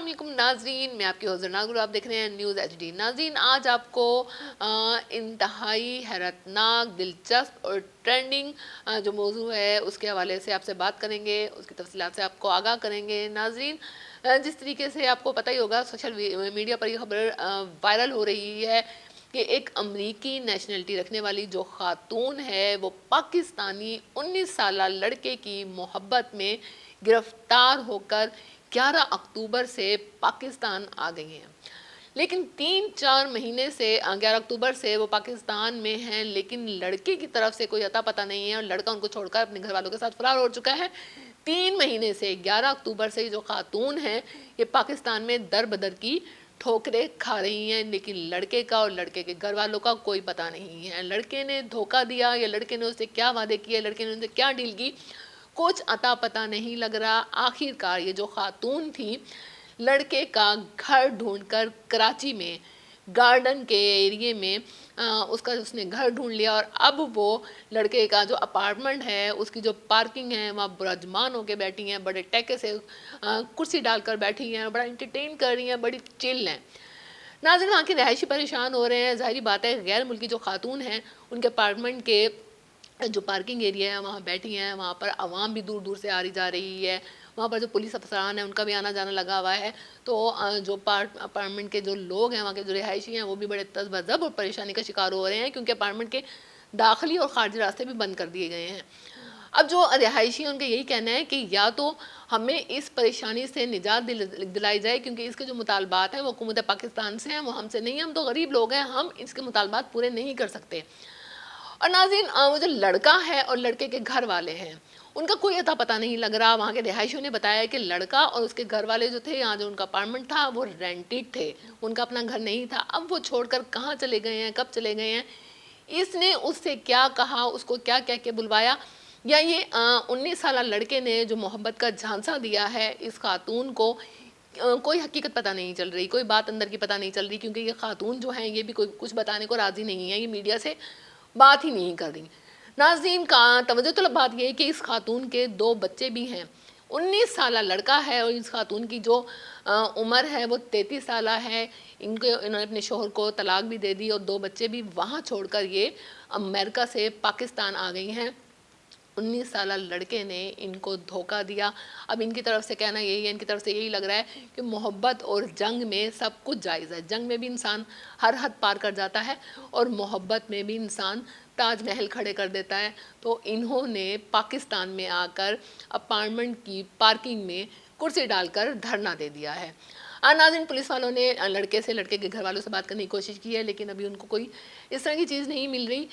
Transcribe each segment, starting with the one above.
अस्सलाम वालेकुम नाजरीन, मैं आपकी हौज़र नागुल, आप देख रहे हैं न्यूज़ HD। नाजरीन, आज आपको इंतहाई हैरतनाक, दिलचस्प और ट्रेंडिंग जो मौजू है उसके हवाले से आपसे बात करेंगे, उसकी तफसीलात से आपको आगाह करेंगे। नाजरीन, जिस तरीके से आपको पता ही होगा, सोशल मीडिया पर ये खबर वायरल हो रही है कि एक अमरीकी नेशनलिटी रखने वाली जो खातून है वो पाकिस्तानी 19 साला लड़के की मोहब्बत में गिरफ्तार होकर 11 अक्टूबर से पाकिस्तान आ गई हैं। लेकिन 3-4 महीने से 11 अक्टूबर से वो पाकिस्तान में हैं, लेकिन लड़के की तरफ से कोई अता पता नहीं है और लड़का उनको छोड़कर अपने घर वालों के साथ फरार हो चुका है। 3 महीने से 11 अक्टूबर से जो खातून है ये पाकिस्तान में दर बदर की ठोकरें खा रही हैं, लेकिन लड़के का और लड़के के घर वालों का कोई पता नहीं है। लड़के ने धोखा दिया या लड़के ने उससे क्या वादे किए, लड़के ने उनसे क्या डील की, कुछ अता पता नहीं लग रहा। आखिरकार ये जो खातून थी लड़के का घर ढूंढकर कराची में गार्डन के एरिए में उसका उसने घर ढूंढ लिया और अब वो लड़के का जो अपार्टमेंट है उसकी जो पार्किंग है वहाँ बुरजमान होके बैठी हैं, बड़े टैके से कुर्सी डालकर बैठी हैं, बड़ा इंटरटेन कर रही हैं, बड़ी चिल हैं। नाज़रीन, वहाँ के रहायशी परेशान हो रहे हैं। ज़ाहिरी बात है, गैर मुल्की जो खातून हैं उनके अपार्टमेंट के जो पार्किंग एरिया है वहाँ बैठी हैं, वहाँ पर आवाम भी दूर दूर से आ रही जा रही है, वहाँ पर जो पुलिस अफसरान है उनका भी आना जाना लगा हुआ है। तो जो अपार्टमेंट के जो लोग हैं, वहाँ के जो रिहायशी हैं, वो भी बड़े तज़बज़ब और परेशानी का शिकार हो रहे हैं, क्योंकि अपार्टमेंट के दाखिली और खारजी रास्ते भी बंद कर दिए गए हैं। अब जो रिहायशी हैं उनका यही कहना है कि या तो हमें इस परेशानी से निजात दिलाई जाए, क्योंकि इसके जो मुतालबात हैं वो हुकूमत पाकिस्तान से हैं, वो हमसे नहीं, हम तो गरीब लोग हैं, हम इसके मुतालबात पूरे नहीं कर सकते। और नाज़रीन, वो जो लड़का है और लड़के के घर वाले हैं उनका कोई अता पता नहीं लग रहा। वहाँ के रिहायशियों ने बताया कि लड़का और उसके घर वाले जो थे, यहाँ जो उनका अपार्टमेंट था वो रेंटेड थे, उनका अपना घर नहीं था। अब वो छोड़कर कहाँ चले गए हैं, कब चले गए हैं, इसने उससे क्या कहा, उसको क्या कह के बुलवाया, या ये 19 साला लड़के ने जो मोहब्बत का झांसा दिया है इस खातून को, कोई हकीकत पता नहीं चल रही, कोई बात अंदर की पता नहीं चल रही, क्योंकि ये खातून जो हैं ये भी कोई कुछ बताने को राज़ी नहीं है, ये मीडिया से बात ही नहीं कर रही। नाज़रीन, का तवज्जो तलब बात यह है कि इस खातून के 2 बच्चे भी हैं। 19 साला लड़का है और इस खातून की जो उम्र है वो 33 साला है। इन्होंने अपने शोहर को तलाक भी दे दी और 2 बच्चे भी वहाँ छोड़कर ये अमेरिका से पाकिस्तान आ गई हैं। 19 साला लड़के ने इनको धोखा दिया। अब इनकी तरफ से कहना यही है, इनकी तरफ से यही लग रहा है कि मोहब्बत और जंग में सब कुछ जायज़ है। जंग में भी इंसान हर हद पार कर जाता है और मोहब्बत में भी इंसान ताजमहल खड़े कर देता है। तो इन्होंने पाकिस्तान में आकर अपार्टमेंट की पार्किंग में कुर्सी डालकर धरना दे दिया है। नाज़रीन, पुलिस वालों ने लड़के के घर वालों से बात करने की कोशिश की है, लेकिन अभी उनको कोई इस तरह की चीज़ नहीं मिल रही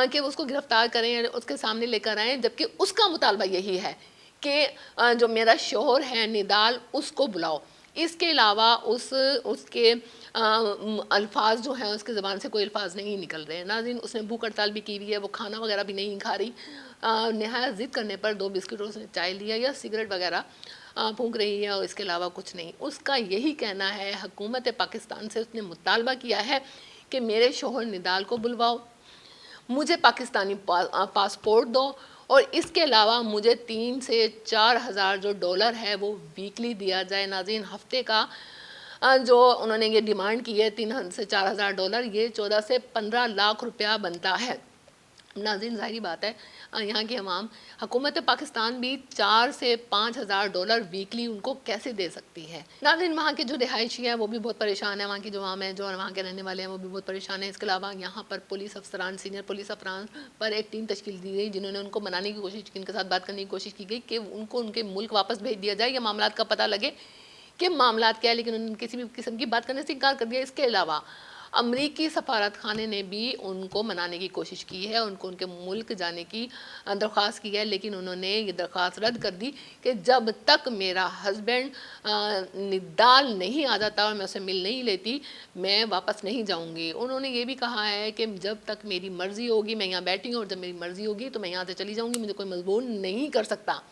कि वो उसको गिरफ्तार करें या उसके सामने लेकर आएँ, जबकि उसका मुतालबा यही है कि जो मेरा शोहर है निदाल, उसको बुलाओ। इसके अलावा उसके अल्फाज जो हैं उसके ज़बान से कोई अल्फाज नहीं निकल रहे हैं। नाज़रीन, उसने भूख हड़ताल भी की हुई है, वो खाना वगैरह भी नहीं खा रही। नहायत ज़िद करने पर 2 बिस्किट और उसने चाय लिया या सिगरेट वगैरह फूंक रही है और इसके अलावा कुछ नहीं। उसका यही कहना है, हुकूमत पाकिस्तान से उसने मुतालबा किया है कि मेरे शोहर निदाल को बुलवाओ, मुझे पाकिस्तानी पासपोर्ट दो और इसके अलावा मुझे 3 से 4 हज़ार जो डॉलर है वो वीकली दिया जाए। नाज़रीन, हफ्ते का जो उन्होंने ये डिमांड की है 3 से 4 हज़ार डॉलर, ये 14 से 15 लाख रुपया बनता है। नाज़रीन, ज़ाहिरी बात है यहाँ की अवाम, हुकूमत पाकिस्तान भी 4 से 5 हज़ार डॉलर वीकली उनको कैसे दे सकती है। नाज़रीन, वहाँ के जो रिहायशी हैं वो भी बहुत परेशान है, वहाँ की जो अवाम है, जो वहाँ के रहने वाले हैं वो भी बहुत परेशान है। इसके अलावा यहाँ पर पुलिस अफसरान, सीनियर पुलिस अफसरान पर एक टीम तश्कील दी गई, जिन्होंने उनको मनाने की कोशिश की, इनके साथ बात करने की कोशिश की गई कि उनको उनके मुल्क वापस भेज दिया जाए या मामला का पता लगे कि मामला क्या है, लेकिन उन्होंने किसी भी किस्म की बात करने से इनकार कर दिया। इसके अलावा अमरीकी सफारत खाने ने भी उनको मनाने की कोशिश की है, उनको उनके मुल्क जाने की दरख्वास्त की है, लेकिन उन्होंने ये दरख्वास्त रद्द कर दी कि जब तक मेरा हस्बैंड निदाल नहीं आ जाता और मैं उसे मिल नहीं लेती मैं वापस नहीं जाऊंगी। उन्होंने ये भी कहा है कि जब तक मेरी मर्ज़ी होगी मैं यहाँ बैठी हूँ और जब मेरी मर्ज़ी होगी तो मैं यहाँ से चली जाऊँगी, मुझे कोई मजबूर नहीं कर सकता।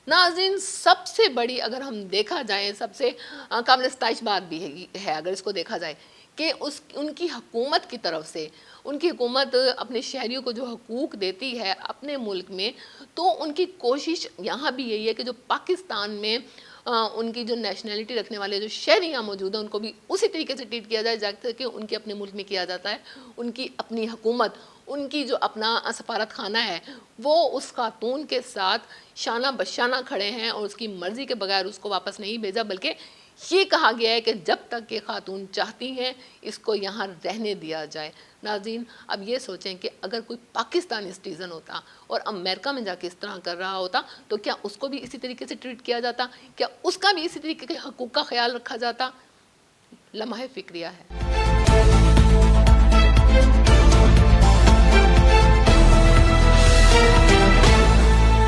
नाज़रीन, सबसे बड़ी अगर हम देखा जाए, सबसे काबिल इस्ताइश बात भी है अगर इसको देखा जाए کہ ان کی حکومت کی طرف سے، ان کی حکومت اپنے شہریوں کو جو حقوق دیتی ہے اپنے ملک میں، تو ان کی کوشش یہاں بھی یہی ہے کہ جو پاکستان میں ان کی جو نیشنلٹی رکھنے والے جو شہری یہاں موجود ہیں ان کو بھی اسی طریقے سے ٹریٹ کیا جائے جیسے کہ ان کے اپنے ملک میں کیا جاتا ہے. ان کی اپنی حکومت، ان کی جو اپنا سفارت خانہ ہے، وہ اس خاتون کے ساتھ شانہ بشانہ کھڑے ہیں اور اس کی مرضی کے بغیر اس کو واپس نہیں بھیجا، بلکہ یہ کہا گیا ہے کہ جب تک کہ خاتون چاہتی ہیں اس کو یہاں رہنے دیا جائے. ناظرین اب یہ سوچیں کہ اگر کوئی پاکستانی سٹیزن ہوتا اور امریکہ میں جا کے اس طرح کر رہا ہوتا تو کیا اس کو بھی اسی طریقے سے ٹریٹ کیا جاتا؟ کیا اس کا بھی اسی طریقے کے حقوق کا خیال رکھا جاتا؟ لمحہ فکریہ ہے.